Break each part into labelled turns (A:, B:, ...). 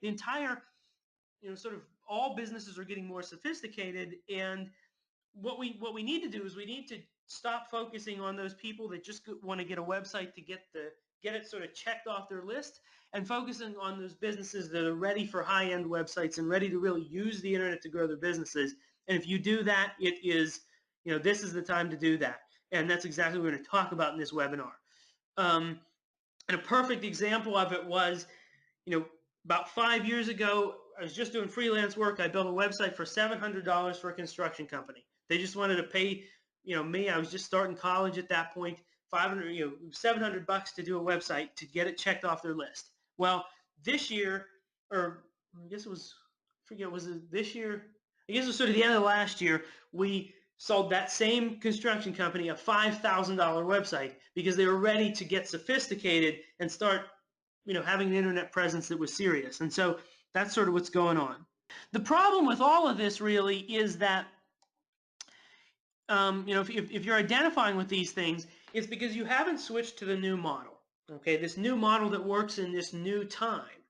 A: the entire, sort of all businesses are getting more sophisticated, and what we need to do is we need to stop focusing on those people that just want to get a website to get it sort of checked off their list, and focusing on those businesses that are ready for high-end websites and ready to really use the internet to grow their businesses. And if you do that, it is, this is the time to do that. And that's exactly what we're going to talk about in this webinar. And a perfect example of it was, about 5 years ago, I was just doing freelance work. I built a website for $700 for a construction company. They just wanted to pay, me. I was just starting college at that point. $700 to do a website to get it checked off their list. Well, this year, or I guess it was, was it this year? I guess it was sort of the end of last year. We sold that same construction company a $5,000 website because they were ready to get sophisticated and start, having an internet presence that was serious. And so that's sort of what's going on. The problem with all of this really is that, if you're identifying with these things, it's because you haven't switched to the new model. Okay, this new model that works in this new time.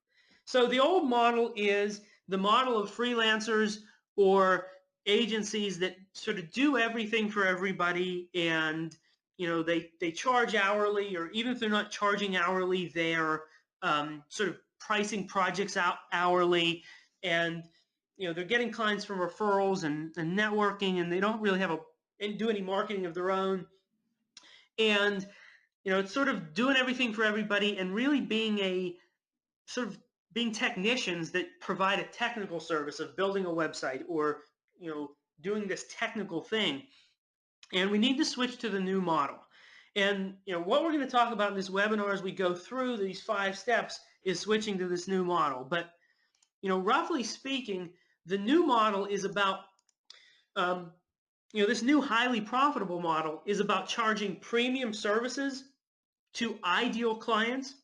A: So the old model is the model of freelancers or agencies that sort of do everything for everybody, and they charge hourly, or even if they're not charging hourly, they're sort of pricing projects out hourly, and they're getting clients from referrals and networking, and they don't really do any marketing of their own. And it's sort of doing everything for everybody and really being technicians that provide a technical service of building a website or doing this technical thing. And we need to switch to the new model. And what we're going to talk about in this webinar as we go through these 5 steps is switching to this new model. But roughly speaking, the new model is about this new highly profitable model is about charging premium services to ideal clients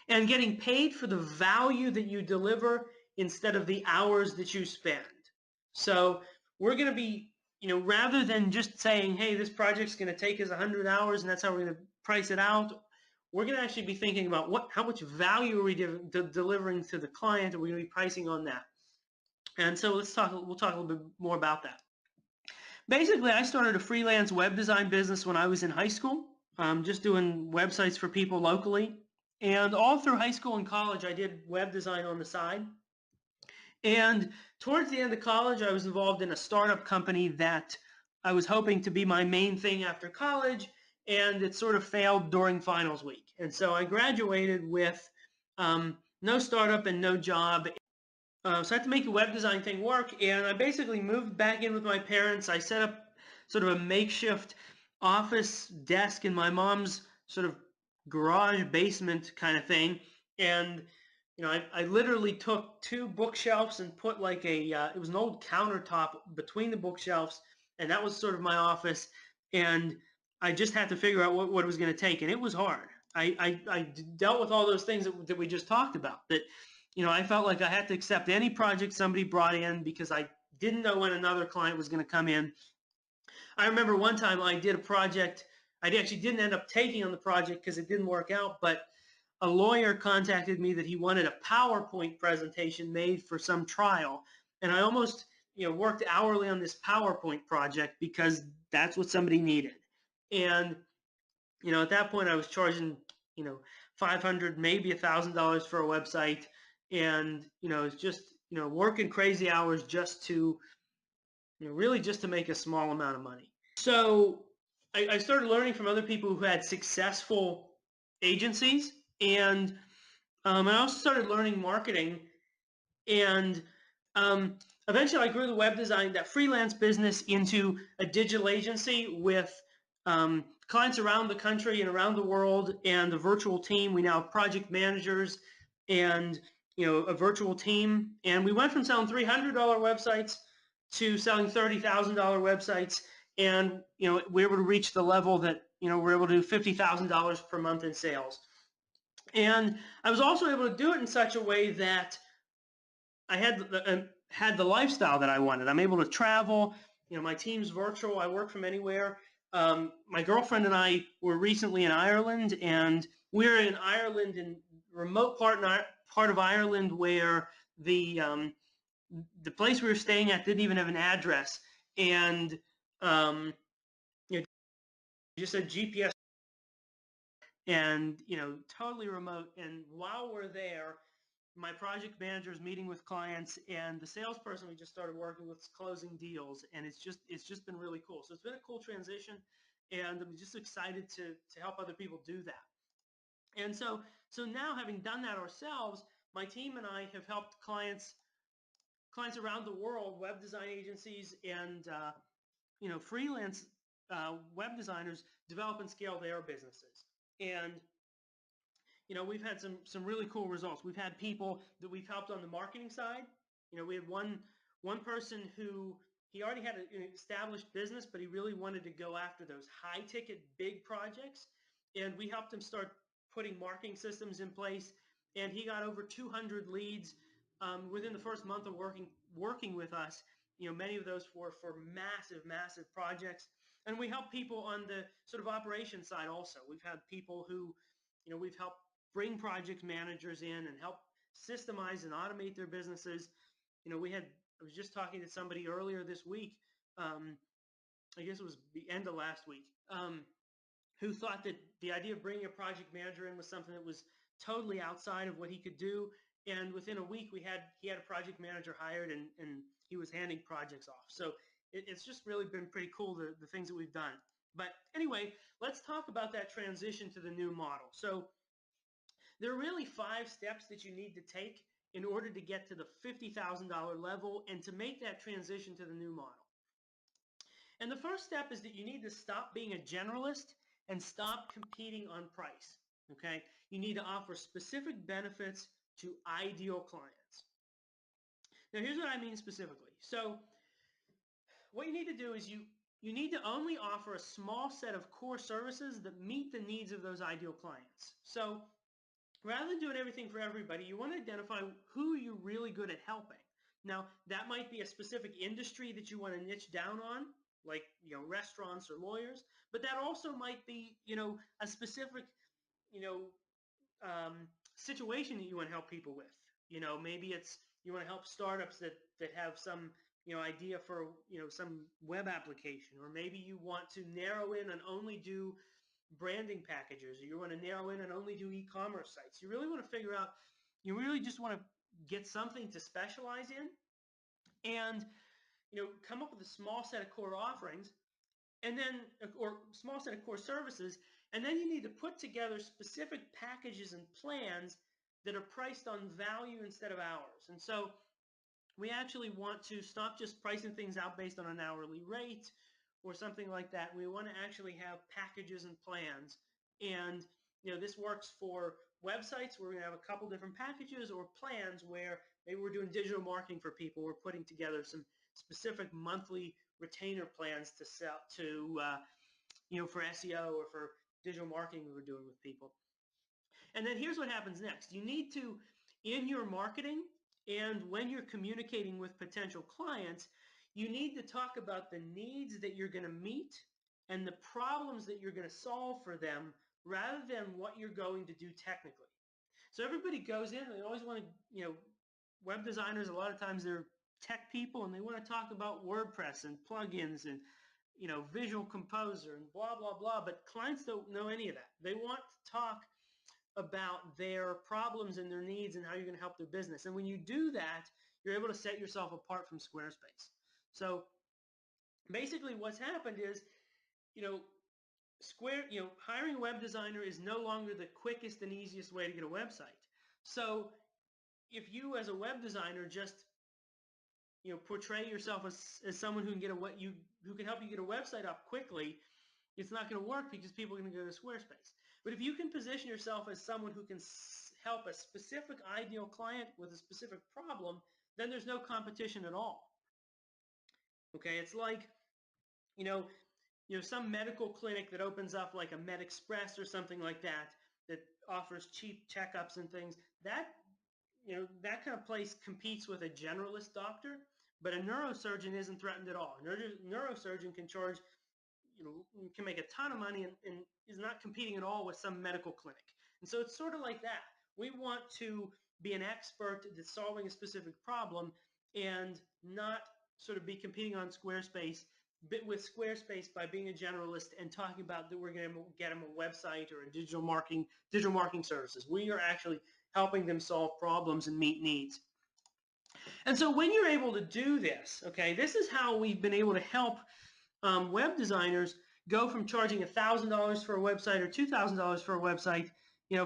A: and getting paid for the value that you deliver instead of the hours that you spend. So we're going to be, rather than just saying, hey, this project's going to take us 100 hours and that's how we're going to price it out, we're going to actually be thinking about how much value are we delivering to the client, and we're going to be pricing on that. And so we'll talk a little bit more about that. Basically, I started a freelance web design business when I was in high school, just doing websites for people locally. And all through high school and college, I did web design on the side. And towards the end of college, I was involved in a startup company that I was hoping to be my main thing after college, and it sort of failed during finals week. And so I graduated with no startup and no job. So I had to make the web design thing work, and I basically moved back in with my parents. I set up sort of a makeshift office desk in my mom's sort of garage basement kind of thing, and I literally took 2 bookshelves and put like it was an old countertop between the bookshelves, and that was sort of my office, and I just had to figure out what it was going to take, and it was hard. I dealt with all those things that we just talked about, that I felt like I had to accept any project somebody brought in because I didn't know when another client was going to come in. I remember one time I did a project. I actually didn't end up taking on the project because it didn't work out, but a lawyer contacted me that he wanted a PowerPoint presentation made for some trial, and I almost worked hourly on this PowerPoint project because that's what somebody needed. And at that point I was charging $500, maybe $1,000 for a website, and it's just working crazy hours just to really just to make a small amount of money. So I started learning from other people who had successful agencies, and I also started learning marketing, and eventually I grew the web design, that freelance business, into a digital agency with clients around the country and around the world, and a virtual team. We now have project managers and a virtual team, and we went from selling $300 websites to selling $30,000 websites, and we were able to reach the level that we're able to do $50,000 per month in sales. And I was also able to do it in such a way that I had the lifestyle that I wanted. I'm able to travel. My team's virtual. I work from anywhere. My girlfriend and I were recently in Ireland, and we're in Ireland, in remote part part of Ireland where the place we were staying at didn't even have an address, and you know, just said GPS, and totally remote. And while we're there, my project manager is meeting with clients, and the salesperson we just started working with is closing deals, and it's just been really cool. So it's been a cool transition, and I'm just excited to help other people do that. And so now, having done that ourselves, my team and I have helped clients around the world, web design agencies, and freelance web designers develop and scale their businesses. And we've had some really cool results. We've had people that we've helped on the marketing side. We had one person who, he already had an established business, but he really wanted to go after those high-ticket, big projects. And we helped him start putting marketing systems in place. And he got over 200 leads within the first month of working with us. Many of those were for massive, massive projects. And we help people on the sort of operations side also. We've had people who, we've helped bring project managers in and help systemize and automate their businesses. I was just talking to somebody earlier this week, I guess it was the end of last week, who thought that the idea of bringing a project manager in was something that was totally outside of what he could do. And within a week, he had a project manager hired, and he was handing projects off. So it's just really been pretty cool, the things that we've done. But anyway, let's talk about that transition to the new model. So there are really 5 steps that you need to take in order to get to the $50,000 level and to make that transition to the new model. And the first step is that you need to stop being a generalist and stop competing on price, okay? You need to offer specific benefits to ideal clients. Now, here's what I mean specifically. So what you need to do is you need to only offer a small set of core services that meet the needs of those ideal clients. So rather than doing everything for everybody, you want to identify who you're really good at helping. Now, that might be a specific industry that you want to niche down on, like restaurants or lawyers, but that also might be a specific situation that you want to help people with. Maybe it's you want to help startups that have some idea for some web application, or maybe you want to narrow in and only do branding packages, or you want to narrow in and only do e-commerce sites. You really want to figure out, you really just want to get something to specialize in, and come up with a small set of core offerings, and then, or small set of core services, and then you need to put together specific packages and plans that are priced on value instead of hours. And so we actually want to stop just pricing things out based on an hourly rate or something like that. We want to actually have packages and plans. And this works for websites where we're going to have a couple different packages, or plans where maybe we're doing digital marketing for people. We're putting together some specific monthly retainer plans to sell to, for SEO or for digital marketing we're doing with people. And then here's what happens next. You need to, in your marketing and when you're communicating with potential clients, you need to talk about the needs that you're going to meet and the problems that you're going to solve for them, rather than what you're going to do technically. So everybody goes in, they always want to, web designers, a lot of times they're tech people, and they want to talk about WordPress and plugins and Visual Composer and blah, blah, blah, but clients don't know any of that. They want to talk about their problems and their needs and how you're going to help their business. And when you do that, you're able to set yourself apart from Squarespace. So basically what's happened is, hiring a web designer is no longer the quickest and easiest way to get a website. So if you as a web designer just portray yourself as someone who can who can help you get a website up quickly, it's not going to work, because people are going to go to Squarespace. But if you can position yourself as someone who can help a specific ideal client with a specific problem, then there's no competition at all. Okay, it's like some medical clinic that opens up, like a MedExpress or something like that, that offers cheap checkups and things. That that kind of place competes with a generalist doctor, but a neurosurgeon isn't threatened at all. A neurosurgeon can charge, can make a ton of money, and is not competing at all with some medical clinic. And so it's sort of like that. We want to be an expert that's solving a specific problem and not sort of be competing on Squarespace with Squarespace by being a generalist and talking about that we're going to get them a website or a digital marketing services. We are actually helping them solve problems and meet needs. And so when you're able to do this, okay, this is how we've been able to help web designers go from charging $1,000 for a website or $2,000 for a website,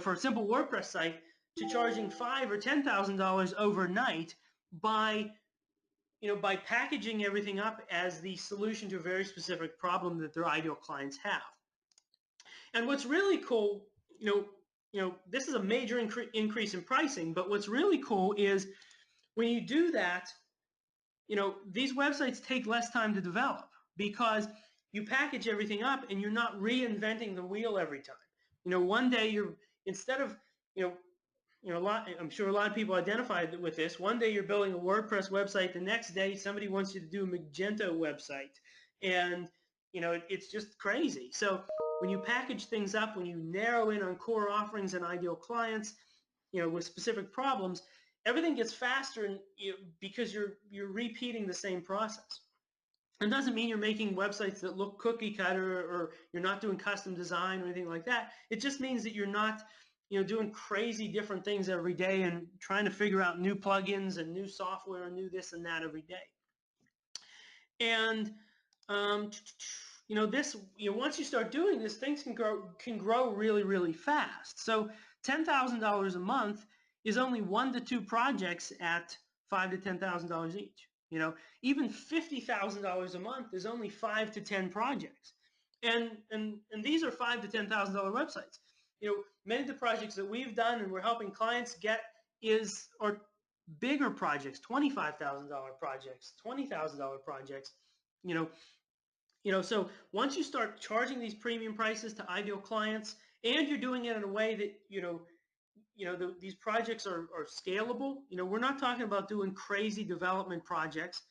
A: for a simple WordPress site, to charging $5,000 or $10,000 overnight by packaging everything up as the solution to a very specific problem that their ideal clients have. And what's really cool, this is a major increase in pricing, but what's really cool is when you do that, these websites take less time to develop because you package everything up and you're not reinventing the wheel every time. One day instead of, I'm sure a lot of people identified with this. One day you're building a WordPress website. The next day somebody wants you to do a Magento website. And, it's just crazy. So when you package things up, when you narrow in on core offerings and ideal clients, with specific problems, everything gets faster and because you're repeating the same process. It doesn't mean you're making websites that look cookie cutter or you're not doing custom design or anything like that. It just means that you're not doing crazy different things every day and trying to figure out new plugins and new software and new this and that every day. And once you start doing this, things can grow really, really fast. So $10,000 a month is only 1 to 2 projects at $5,000 to $10,000 each. Even $50,000 a month is only 5 to 10 projects, and these are $5,000 to $10,000 websites. Many of the projects that we've done and we're helping clients get are bigger projects, $25,000 projects, $20,000 projects. So once you start charging these premium prices to ideal clients, and you're doing it in a way that these projects are scalable. We're not talking about doing crazy development projects,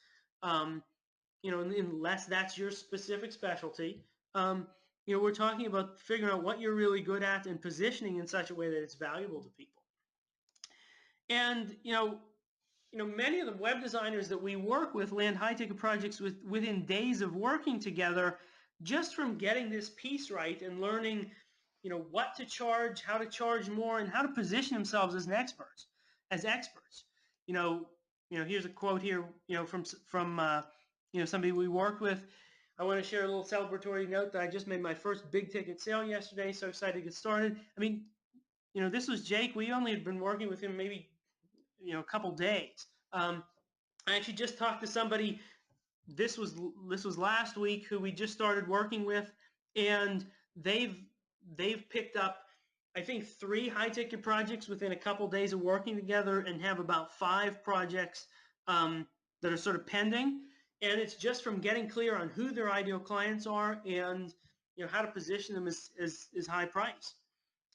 A: unless that's your specific specialty. We're talking about figuring out what you're really good at and positioning in such a way that it's valuable to people. And, many of the web designers that we work with land high-ticket projects within days of working together, just from getting this piece right and learning what to charge, how to charge more, and how to position themselves as experts. Here's a quote here, from somebody we worked with. I want to share a little celebratory note that I just made my first big ticket sale yesterday. So excited to get started. This was Jake. We only had been working with him maybe, a couple days. I actually just talked to somebody. This was last week who we just started working with, and they've picked up, I think, 3 high-ticket projects within a couple days of working together, and have about 5 projects that are sort of pending. And it's just from getting clear on who their ideal clients are and how to position them as high price.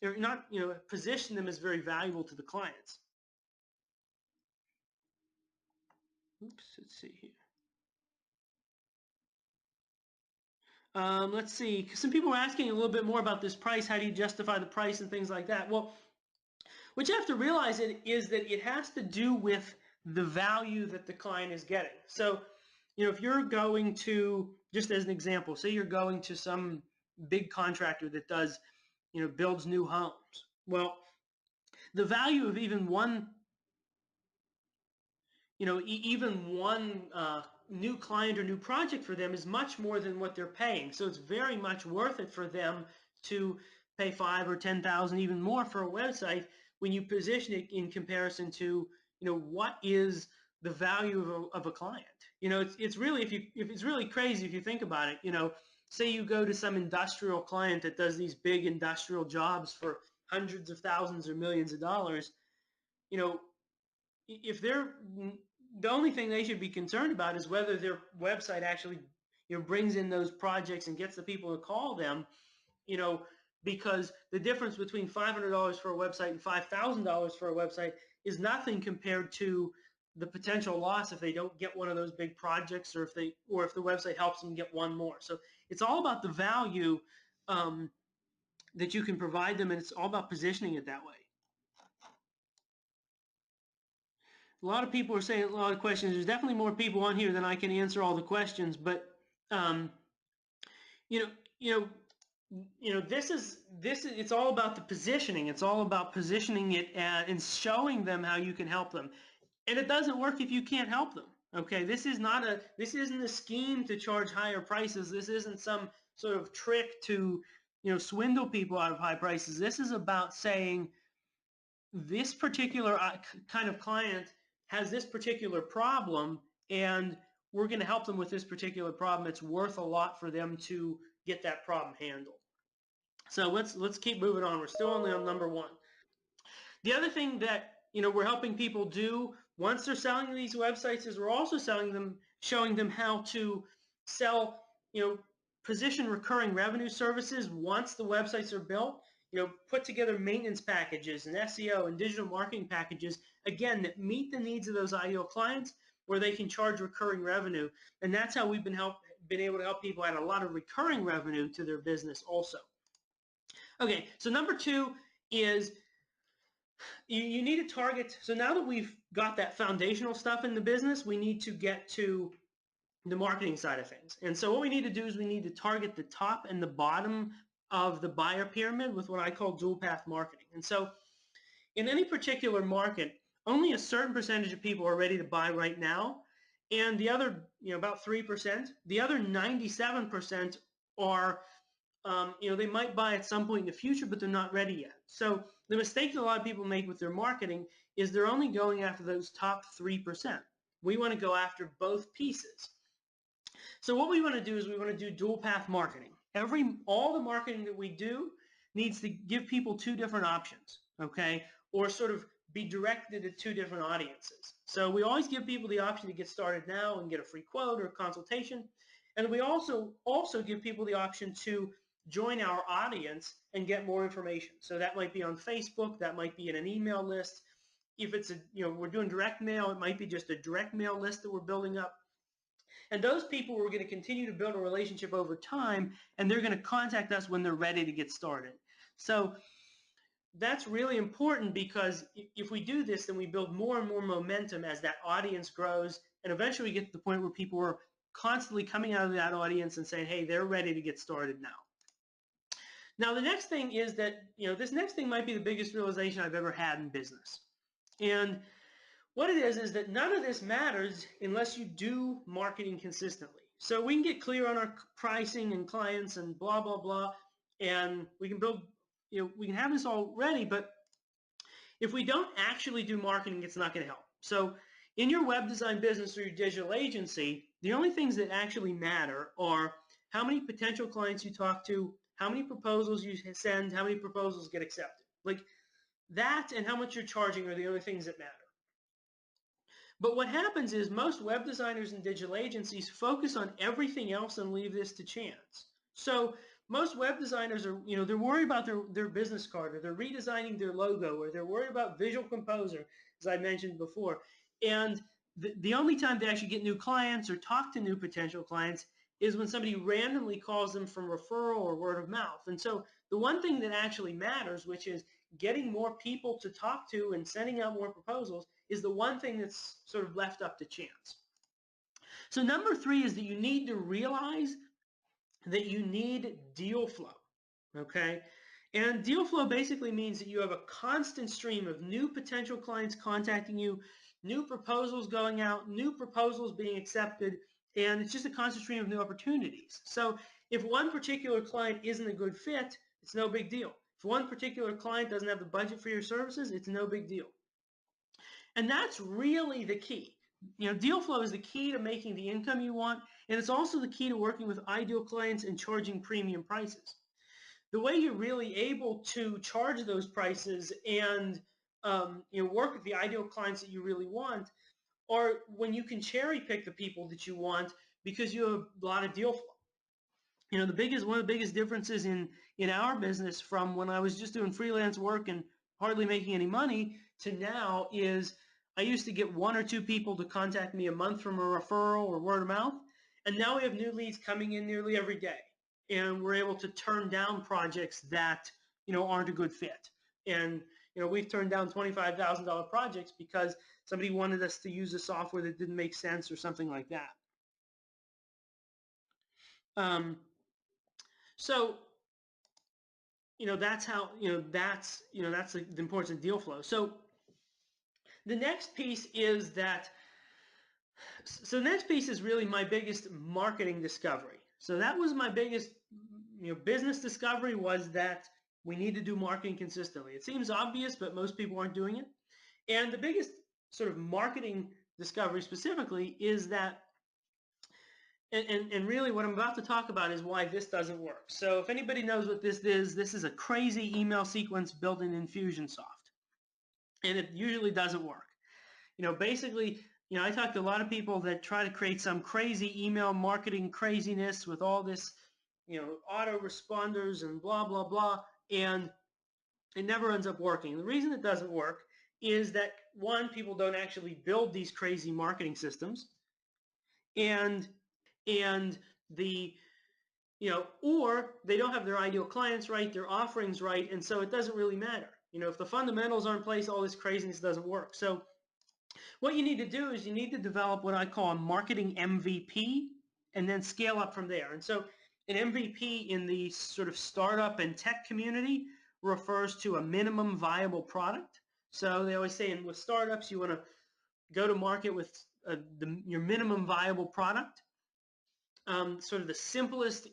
A: Not position them as very valuable to the clients. Oops, let's see here. Let's see. Some people are asking a little bit more about this price. How do you justify the price and things like that? Well, what you have to realize is that it has to do with the value that the client is getting. So, if you're going to, just as an example, say you're going to some big contractor that does, builds new homes. Well, the value of even one new client or new project for them is much more than what they're paying. So it's very much worth it for them to pay $5,000 or $10,000, even more, for a website when you position it in comparison to what is the value of a client. It's really, if it's really crazy if you think about it. Say you go to some industrial client that does these big industrial jobs for hundreds of thousands or millions of dollars. If they're, the only thing they should be concerned about is whether their website actually brings in those projects and gets the people to call them, because the difference between $500 for a website and $5,000 for a website is nothing compared to the potential loss if they don't get one of those big projects, or if the website helps them get one more. So it's all about the value that you can provide them, and it's all about positioning it that way. A lot of people are saying a lot of questions. There's definitely more people on here than I can answer all the questions, but um, you know, you know, this is it's all about the positioning. It's all about positioning it and showing them how you can help them. And it doesn't work if you can't help them. Okay, this isn't a scheme to charge higher prices. This isn't some sort of trick to, swindle people out of high prices. This is about saying this particular kind of client has this particular problem, and we're going to help them with this particular problem. It's worth a lot for them to get that problem handled. So let's keep moving on. We're still only on number one. The other thing that we're helping people do once they're selling these websites is we're also showing them how to sell, position recurring revenue services once the websites are built. Put together maintenance packages and SEO and digital marketing packages, again, that meet the needs of those ideal clients where they can charge recurring revenue. And that's how we've been able to help people add a lot of recurring revenue to their business also. Okay, so number two is you need to target. So now that we've got that foundational stuff in the business, we need to get to the marketing side of things. And so what we need to do is we need to target the top and the bottom of the buyer pyramid with what I call dual path marketing. And so in any particular market, only a certain percentage of people are ready to buy right now. And the other, about 3%, the other 97% are, they might buy at some point in the future, but they're not ready yet. So the mistake that a lot of people make with their marketing is they're only going after those top 3%. We want to go after both pieces. So what we want to do is we want to do dual path marketing. All the marketing that we do needs to give people two different options, okay? Or sort of be directed at two different audiences. So we always give people the option to get started now and get a free quote or a consultation. And we also give people the option to join our audience and get more information. So that might be on Facebook, that might be in an email list. If it's we're doing direct mail, it might be just a direct mail list that we're building up. And those people we're going to continue to build a relationship over time, and they're going to contact us when they're ready to get started. So that's really important, because if we do this, then we build more and more momentum as that audience grows, and eventually we get to the point where people are constantly coming out of that audience and saying, hey, they're ready to get started now. Now, the next thing is that, this next thing might be the biggest realization I've ever had in business. And what it is that none of this matters unless you do marketing consistently. So we can get clear on our pricing and clients and blah, blah, blah, and we can build, we can have this all ready, but if we don't actually do marketing, it's not going to help. So in your web design business or your digital agency, the only things that actually matter are how many potential clients you talk to, how many proposals you send, how many proposals get accepted. Like that and how much you're charging are the only things that matter. But what happens is most web designers and digital agencies focus on everything else and leave this to chance. So most web designers are, they're worried about their business card, or they're redesigning their logo, or they're worried about Visual Composer, as I mentioned before. And the only time they actually get new clients or talk to new potential clients is when somebody randomly calls them from referral or word of mouth. And so the one thing that actually matters, which is getting more people to talk to and sending out more proposals, is the one thing that's sort of left up to chance. So number three is that you need to realize that you need deal flow, okay? And deal flow basically means that you have a constant stream of new potential clients contacting you, new proposals going out, new proposals being accepted, and it's just a constant stream of new opportunities. So if one particular client isn't a good fit, it's no big deal. If one particular client doesn't have the budget for your services, it's no big deal. And that's really the key. Deal flow is the key to making the income you want, and it's also the key to working with ideal clients and charging premium prices. The way you're really able to charge those prices and work with the ideal clients that you really want are when you can cherry pick the people that you want because you have a lot of deal flow. One of the biggest differences in our business from when I was just doing freelance work and hardly making any money to now is I used to get one or two people to contact me a month from a referral or word of mouth, and now we have new leads coming in nearly every day, and we're able to turn down projects that aren't a good fit. And we've turned down $25,000 projects because somebody wanted us to use a software that didn't make sense or something like that. So, that's how, that's the importance of deal flow. So the next piece is the next piece is really my biggest marketing discovery. So that was my biggest, business discovery, was that we need to do marketing consistently. It seems obvious, but most people aren't doing it. And the biggest sort of marketing discovery specifically is that, and really what I'm about to talk about is why this doesn't work. So if anybody knows what this is a crazy email sequence built in Infusionsoft. And it usually doesn't work. Basically, I talk to a lot of people that try to create some crazy email marketing craziness with all this, autoresponders and blah, blah, blah, and it never ends up working. The reason it doesn't work is that, one, people don't actually build these crazy marketing systems, and the, or they don't have their ideal clients right, their offerings right, and so it doesn't really matter. If the fundamentals aren't in place, all this craziness doesn't work. So what you need to do is you need to develop what I call a marketing MVP and then scale up from there. And so an MVP in the sort of startup and tech community refers to a minimum viable product. So they always say with startups, you want to go to market with your minimum viable product. Sort of the simplest,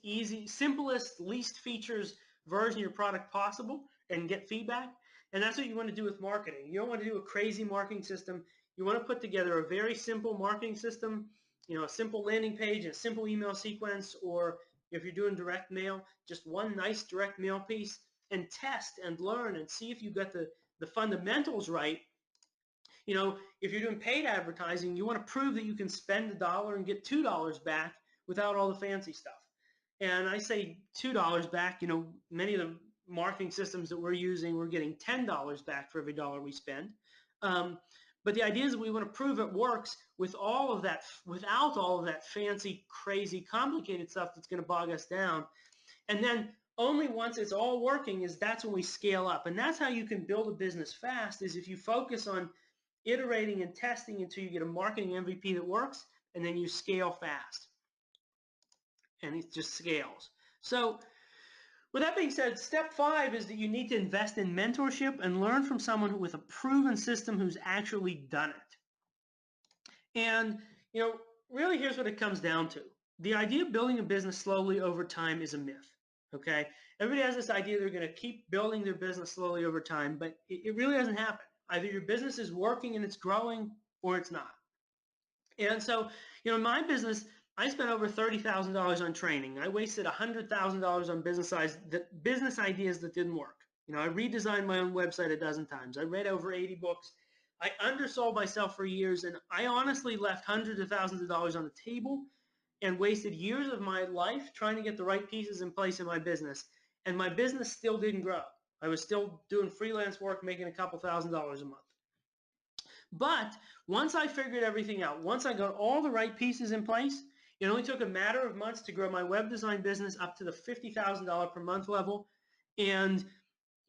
A: least features version of your product possible, and get feedback. And that's what you want to do with marketing. You don't want to do a crazy marketing system. You want to put together a very simple marketing system, a simple landing page, a simple email sequence, or if you're doing direct mail, just one nice direct mail piece, and test and learn and see if you got the fundamentals right. If you're doing paid advertising, you want to prove that you can spend $1 and get $2 back without all the fancy stuff. And I say $2 back, many of the marketing systems that we're using, we're getting $10 back for every dollar we spend. But the idea is we want to prove it works with all of that, without all of that fancy, crazy, complicated stuff that's going to bog us down. And then only once it's all working that's when we scale up. And that's how you can build a business fast, is if you focus on iterating and testing until you get a marketing MVP that works, and then you scale fast. And it just scales. So with that being said, step 5 is that you need to invest in mentorship and learn from someone with a proven system who's actually done it. And, really here's what it comes down to. The idea of building a business slowly over time is a myth, okay? Everybody has this idea they're going to keep building their business slowly over time, but it really doesn't happen. Either your business is working and it's growing, or it's not. And so, in my business, I spent over $30,000 on training. I wasted $100,000 on business ideas that didn't work. I redesigned my own website a dozen times. I read over 80 books. I undersold myself for years, and I honestly left hundreds of thousands of dollars on the table and wasted years of my life trying to get the right pieces in place in my business. And my business still didn't grow. I was still doing freelance work, making a couple $1,000s a month. But once I figured everything out, once I got all the right pieces in place, it only took a matter of months to grow my web design business up to the $50,000 per month level. And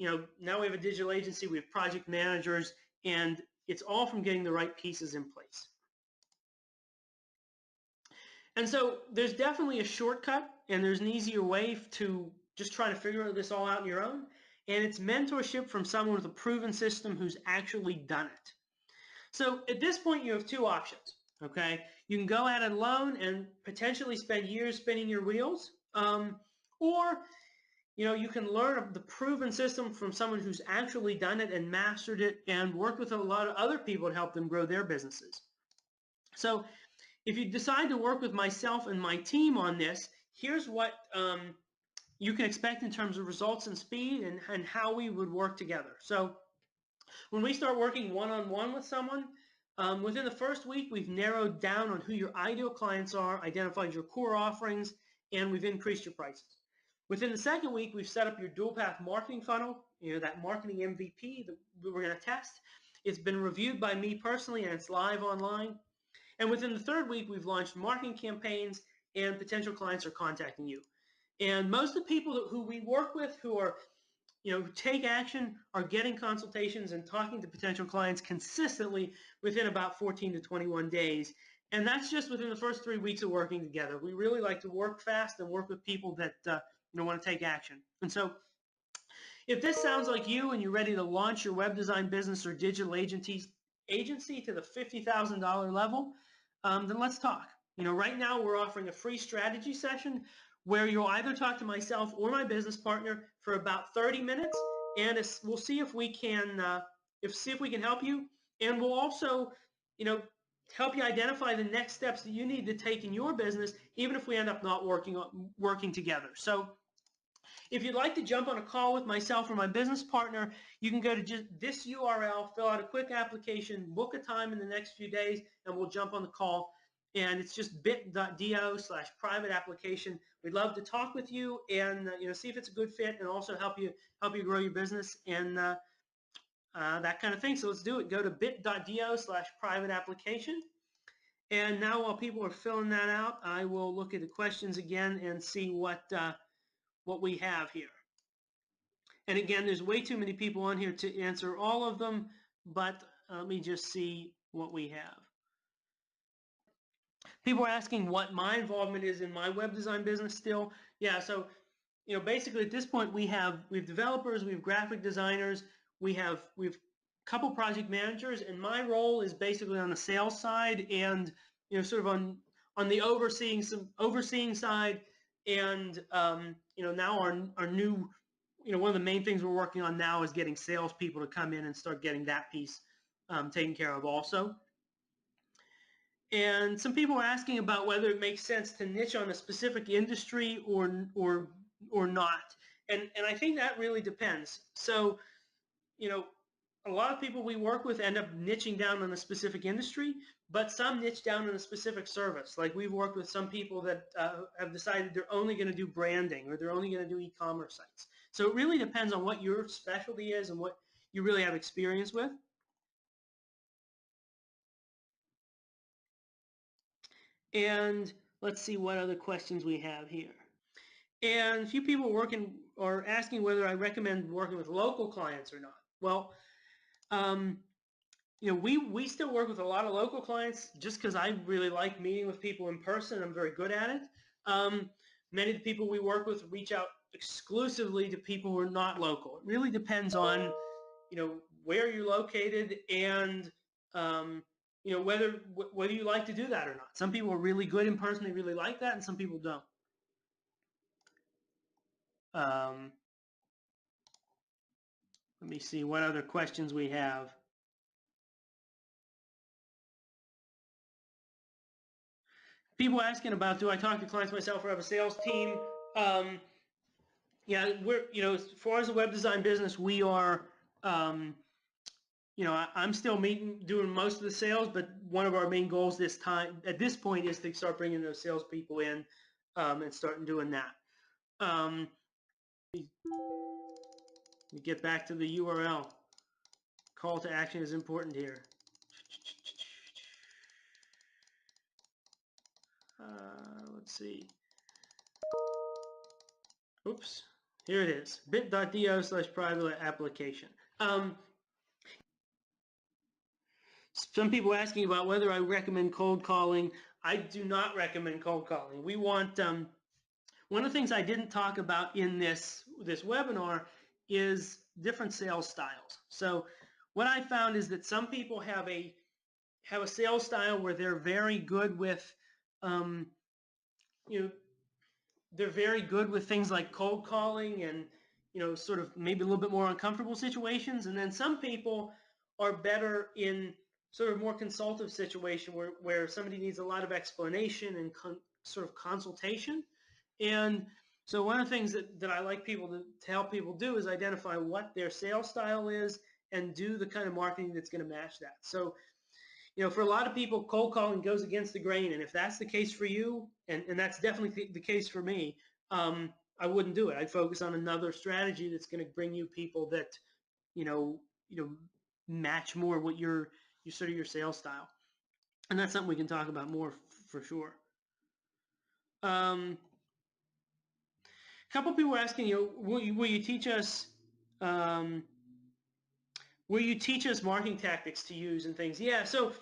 A: now we have a digital agency, we have project managers, and it's all from getting the right pieces in place. And so there's definitely a shortcut, and there's an easier way to just try to figure this all out on your own. And it's mentorship from someone with a proven system who's actually done it. So at this point, you have two options, okay? You can go at it alone and potentially spend years spinning your wheels, or you can learn the proven system from someone who's actually done it and mastered it and worked with a lot of other people to help them grow their businesses. So if you decide to work with myself and my team on this, here's what you can expect in terms of results and speed and how we would work together. So when we start working one-on-one with someone, within the first week, we've narrowed down on who your ideal clients are, identified your core offerings, and we've increased your prices. Within the second week, we've set up your dual path marketing funnel, that marketing MVP that we're going to test. It's been reviewed by me personally, and it's live online. And within the third week, we've launched marketing campaigns, and potential clients are contacting you. And most of the people who we work with who are take action are getting consultations and talking to potential clients consistently within about 14 to 21 days. And that's just within the first 3 weeks of working together. We really like to work fast and work with people that want to take action. And so if this sounds like you and you're ready to launch your web design business or digital agency to the $50,000 level, then let's talk. Right now we're offering a free strategy session where you'll either talk to myself or my business partner for about 30 minutes, and we'll see if we can help you, and we'll also, help you identify the next steps that you need to take in your business, even if we end up not working together. So if you'd like to jump on a call with myself or my business partner, you can go to just this URL, fill out a quick application, book a time in the next few days, and we'll jump on the call. And it's just bit.do/private application. We'd love to talk with you and see if it's a good fit, and also help you grow your business and that kind of thing. So let's do it. Go to bit.do/private application. And now while people are filling that out, I will look at the questions again and see what we have here. And again, there's way too many people on here to answer all of them, but let me just see what we have. People are asking what my involvement is in my web design business still. Yeah, so basically at this point we have developers, we have graphic designers, we have a couple project managers, and my role is basically on the sales side and sort of on the overseeing side. And now our new, one of the main things we're working on now is getting salespeople to come in and start getting that piece taken care of also. And some people are asking about whether it makes sense to niche on a specific industry or not. And I think that really depends. So, a lot of people we work with end up niching down on a specific industry, but some niche down on a specific service. Like we've worked with some people that have decided they're only going to do branding, or they're only going to do e-commerce sites. So it really depends on what your specialty is and what you really have experience with. And let's see what other questions we have here. And a few people are asking whether I recommend working with local clients or not. Well, we still work with a lot of local clients just because I really like meeting with people in person. I'm very good at it. Many of the people we work with reach out exclusively to people who are not local. It really depends on, where you're located and, whether you like to do that or not. Some people are really good in person. They really like that, and some people don't. Let me see what other questions we have. People asking about, do I talk to clients myself or have a sales team? Yeah, we're, as far as the web design business, we are, I'm still doing most of the sales, but one of our main goals at this point is to start bringing those salespeople in and starting doing that. Let me get back to the URL. Call to action is important here. Let's see. Oops. Here it is. bit.do/private application. Some people are asking about whether I recommend cold calling. I do not recommend cold calling. We want one of the things I didn't talk about in this webinar is different sales styles. So what I found is that some people have a sales style where they're very good with they're very good with things like cold calling and sort of maybe a little bit more uncomfortable situations, and then some people are better in sort of more consultative situation where somebody needs a lot of explanation and sort of consultation. And so one of the things that I like people to help people do is identify what their sales style is and do the kind of marketing that's going to match that. So for a lot of people, cold calling goes against the grain, and if that's the case for you, and that's definitely the case for me, I wouldn't do it. I'd focus on another strategy that's going to bring you people that match more what your sales style, and that's something we can talk about more for sure. A couple people are asking, will you teach us Where you teach us marketing tactics to use and things. Yeah, so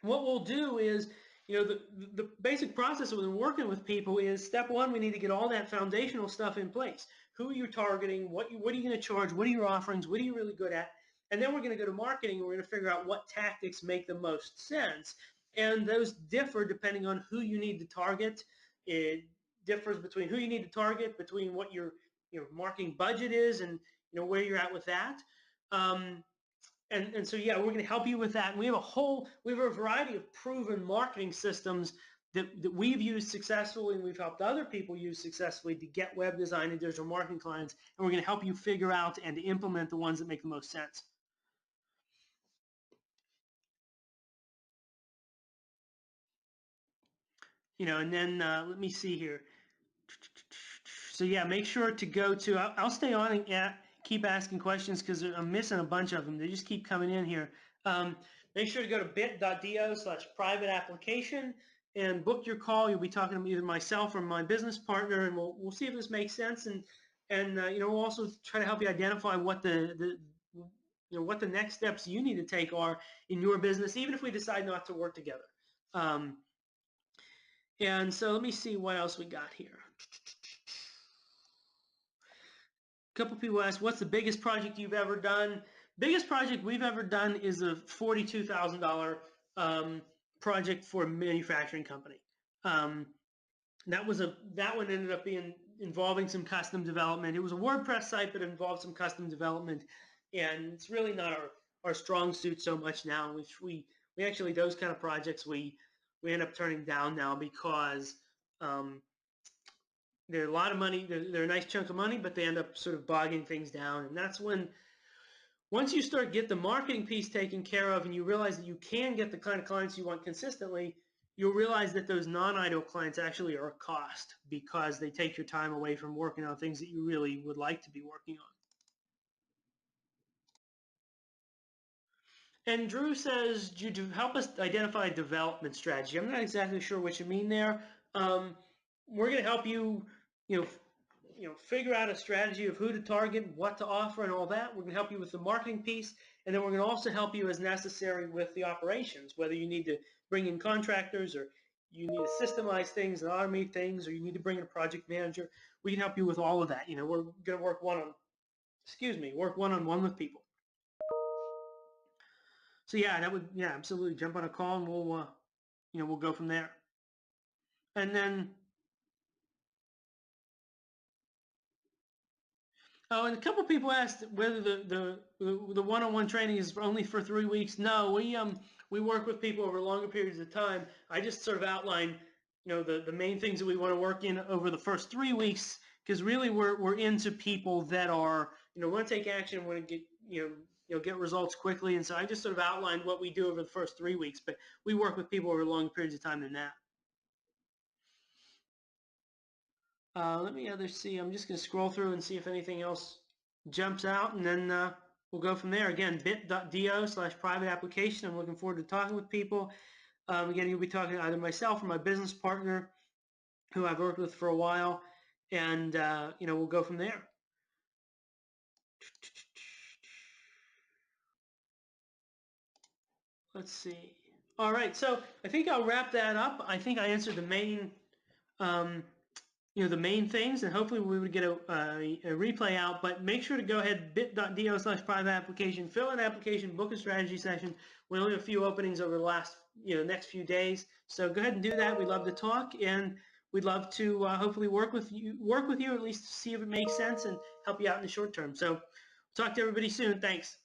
A: what we'll do is, the basic process when we're working with people is step one, we need to get all that foundational stuff in place. Who you're targeting, what are you going to charge, what are your offerings, what are you really good at? And then we're going to go to marketing and we're going to figure out what tactics make the most sense. And those differ depending on who you need to target. It differs between who you need to target, between what your marketing budget is and where you're at with that. And so, yeah, we're going to help you with that. And we have a variety of proven marketing systems that we've used successfully and we've helped other people use successfully to get web design and digital marketing clients. And we're going to help you figure out and implement the ones that make the most sense. And then let me see here. So, yeah, make sure to go to, I'll stay on and keep asking questions because I'm missing a bunch of them. They just keep coming in here. Make sure to go to bit.do/private application and book your call. You'll be talking to either myself or my business partner, and we'll see if this makes sense. And we'll also try to help you identify what what the next steps you need to take are in your business, even if we decide not to work together. And so let me see what else we got here. A couple people asked, what's the biggest project you've ever done? Biggest project we've ever done is a $42,000 project for a manufacturing company. That one ended up involving some custom development. It was a WordPress site, but it involved some custom development, and it's really not our strong suit so much now. Which we actually, those kind of projects we end up turning down now because they're a lot of money. They're a nice chunk of money, but they end up sort of bogging things down. And that's when, once you start get the marketing piece taken care of and you realize that you can get the kind of clients you want consistently, you'll realize that those non-ideal clients actually are a cost because they take your time away from working on things that you really would like to be working on. And Drew says, you help us identify a development strategy. I'm not exactly sure what you mean there. We're going to help you, figure out a strategy of who to target, what to offer, and all that. We're going to help you with the marketing piece, and then we're going to also help you as necessary with the operations, whether you need to bring in contractors or you need to systemize things and automate things, or you need to bring in a project manager. We can help you with all of that. We're going to work one-on-one with people. So yeah, absolutely jump on a call and we'll go from there. And then, and a couple of people asked whether the one-on-one training is only for 3 weeks. No, we work with people over longer periods of time. I just sort of outline, the main things that we want to work in over the first 3 weeks, because really we're into people that are, want to take action, want to get, get results quickly. And so I just sort of outlined what we do over the first 3 weeks, but we work with people over longer periods of time than that. Let me see. I'm just going to scroll through and see if anything else jumps out, and then we'll go from there. Again, bit.do/private application. I'm looking forward to talking with people. Again, you'll be talking to either myself or my business partner, who I've worked with for a while, and we'll go from there. Let's see. All right, so I think I'll wrap that up. I think I answered the main the main things, and hopefully we would get a replay out. But make sure to go ahead, bit.do/private application, fill an application, book a strategy session. We only have a few openings over the last next few days, so go ahead and do that. We'd love to talk, and we'd love to hopefully work with you, at least see if it makes sense and help you out in the short term. So talk to everybody soon. Thanks.